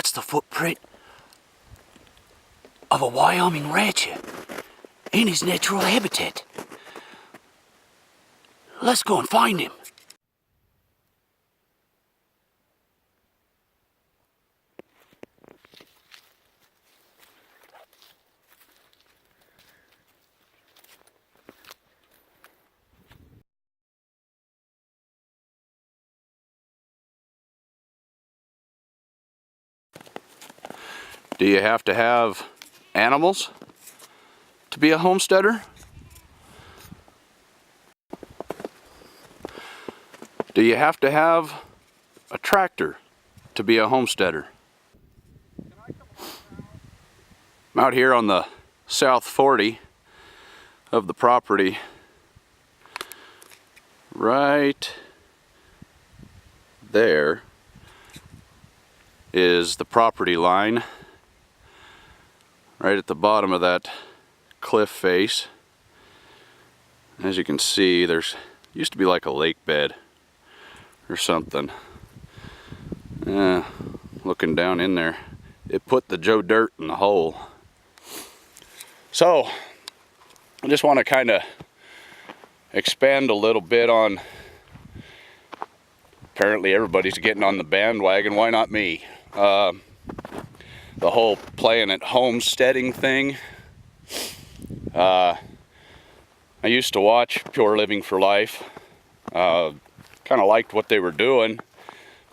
That's the footprint of a Wyoming rancher in his natural habitat. Let's go and find him. Do you have to have animals to be a homesteader? Do you have to have a tractor to be a homesteader? I'm out here on the south 40 of the property. Right there is the property line. Right at the bottom of that cliff face. As you can see, there's used to be like a lake bed or something. Looking down in there, it put the Joe Dirt in the hole. So I just want to kind of expand a little bit on, apparently everybody's getting on the bandwagon, why not me? The whole playing at homesteading thing. I used to watch Pure Living for Life. Kind of liked what they were doing,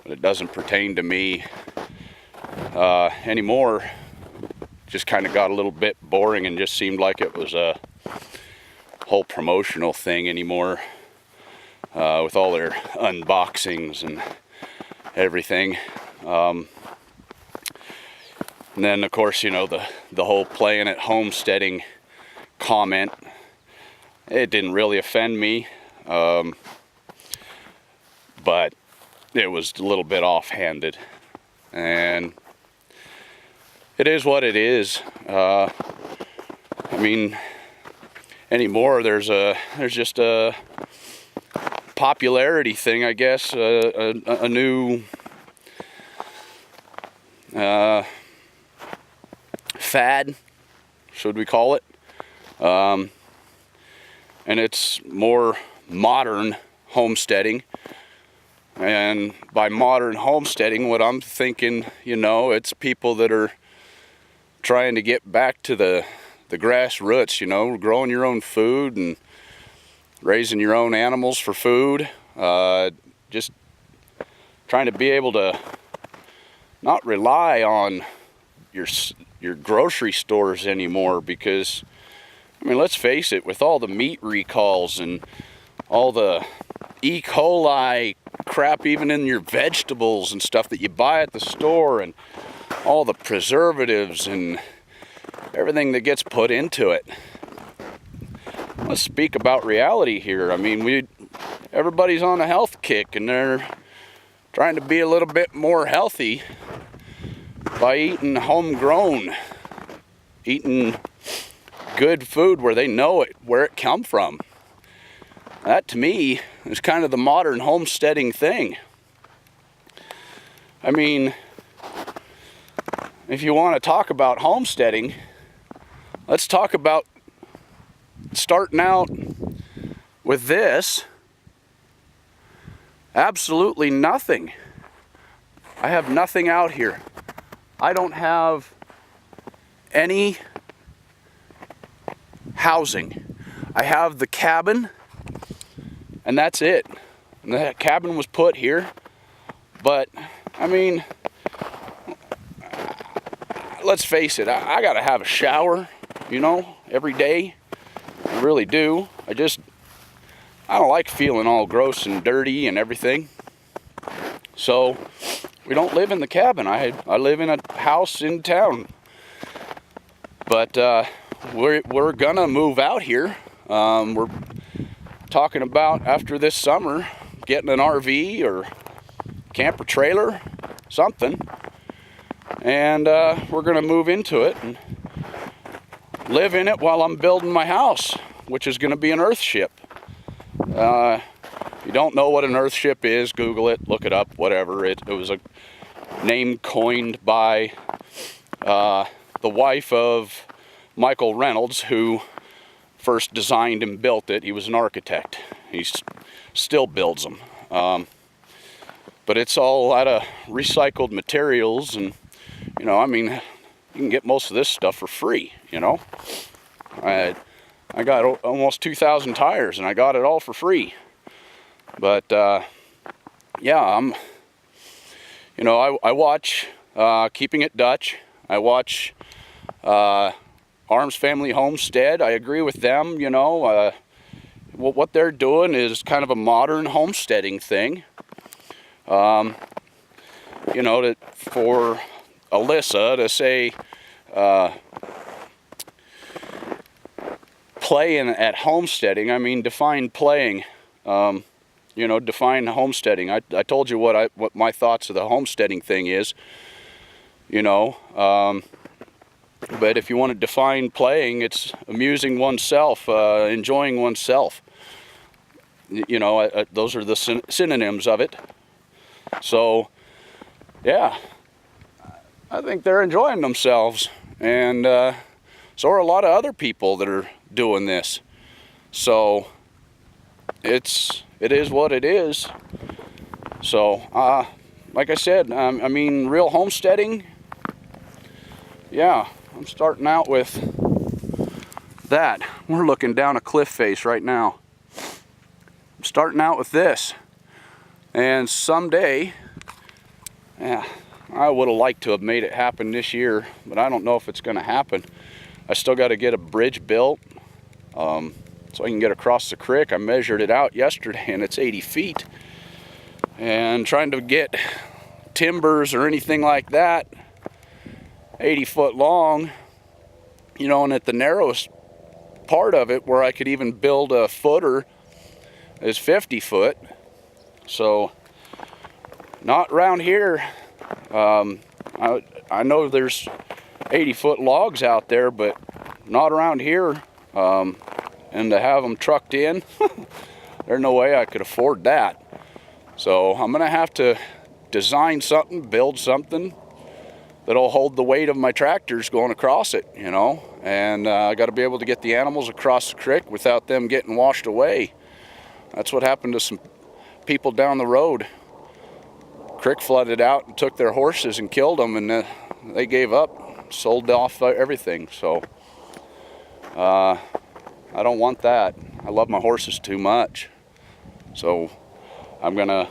but it doesn't pertain to me anymore. Just kind of got a little bit boring and just seemed like it was a whole promotional thing anymore, with all their unboxings and everything. And then, of course, you know, the whole playing at homesteading comment, it didn't really offend me, but it was a little bit offhanded, and it is what it is. I mean, anymore there's just a popularity thing, I guess, a new fad, should we call it, and it's more modern homesteading. And by modern homesteading, what I'm thinking, you know, it's people that are trying to get back to the grassroots, you know, growing your own food and raising your own animals for food, just trying to be able to not rely on your grocery stores anymore, because, I mean, let's face it, with all the meat recalls and all the E. coli crap even in your vegetables and stuff that you buy at the store, and all the preservatives and everything that gets put into it. Let's speak about reality here. I mean, everybody's on a health kick, and they're trying to be a little bit more healthy by eating homegrown, eating good food where they know it, where it come from. That, to me, is kind of the modern homesteading thing. I mean, if you want to talk about homesteading, let's talk about starting out with this. Absolutely nothing. I have nothing out here. I don't have any housing. I have the cabin, and that's it. And that cabin was put here, but I mean, let's face it, I gotta have a shower, you know, every day. I really do. I don't like feeling all gross and dirty and everything. So we don't live in the cabin. I live in a house in town. But we're gonna move out here. We're talking about, after this summer, getting an RV or camper trailer, something. And we're gonna move into it and live in it while I'm building my house, which is gonna be an earthship. If you don't know what an earthship is, Google it, look it up, whatever. It was a name coined by the wife of Michael Reynolds, who first designed and built it. He was an architect. He still builds them. But it's all out of recycled materials, and I mean, you can get most of this stuff for free. I got almost 2,000 tires, and I got it all for free. But yeah, I watch Keeping It Dutch. I watch Arms Family Homestead. I agree with them. What they're doing is kind of a modern homesteading thing. For Alyssa to say playing at homesteading, I mean, define playing. Define homesteading. I told you what my thoughts of the homesteading thing is. But if you want to define playing, it's amusing oneself, enjoying oneself. Those are the synonyms of it. So, yeah, I think they're enjoying themselves, and so are a lot of other people that are doing this. So, it is what it is. So, like I said, I mean, real homesteading, yeah, I'm starting out with that. We're looking down a cliff face right now. I'm starting out with this. And someday, yeah, I would have liked to have made it happen this year, but I don't know if it's going to happen. I still got to get a bridge built so I can get across the creek. I measured it out yesterday, and it's 80 feet. And trying to get timbers or anything like that 80 foot long, and at the narrowest part of it where I could even build a footer is 50 foot. So not around here. I know there's 80 foot logs out there, but not around here. And to have them trucked in, there's no way I could afford that. So I'm gonna have to design something, build something that'll hold the weight of my tractors going across it, and I got to be able to get the animals across the creek without them getting washed away. That's what happened to some people down the road. Creek flooded out and took their horses and killed them, and they gave up, sold off everything. So I don't want that. I love my horses too much. So I got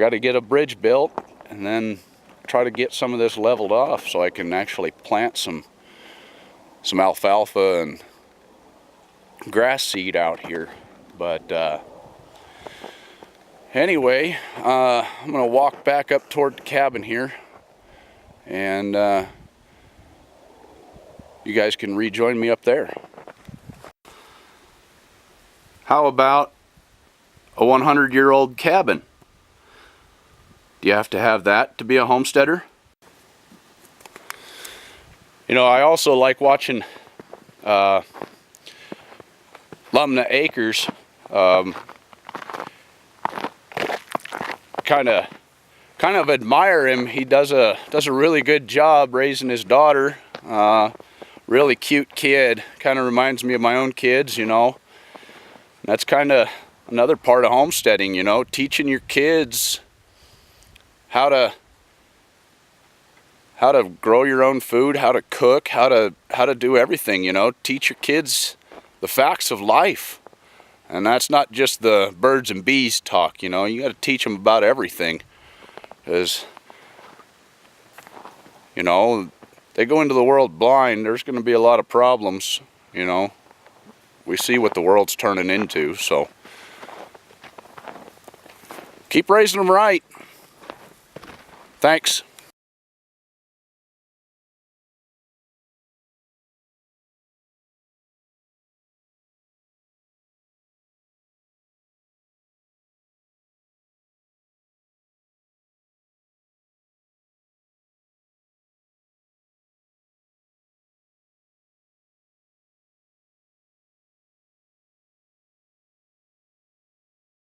to get a bridge built, and then try to get some of this leveled off so I can actually plant some alfalfa and grass seed out here. But anyway, I'm gonna walk back up toward the cabin here, and you guys can rejoin me up there. How about a 100-year-old cabin? Do you have to have that to be a homesteader? I also like watching Lumnah Acres. Kind of admire him. He does a really good job raising his daughter. Really cute kid. Kind of reminds me of my own kids. That's kind of another part of homesteading. Teaching your kids how to grow your own food, how to cook, how to do everything, Teach your kids the facts of life. And that's not just the birds and bees talk, you got to teach them about everything. Because, they go into the world blind, there's going to be a lot of problems, We see what the world's turning into, so keep raising them right. Thanks.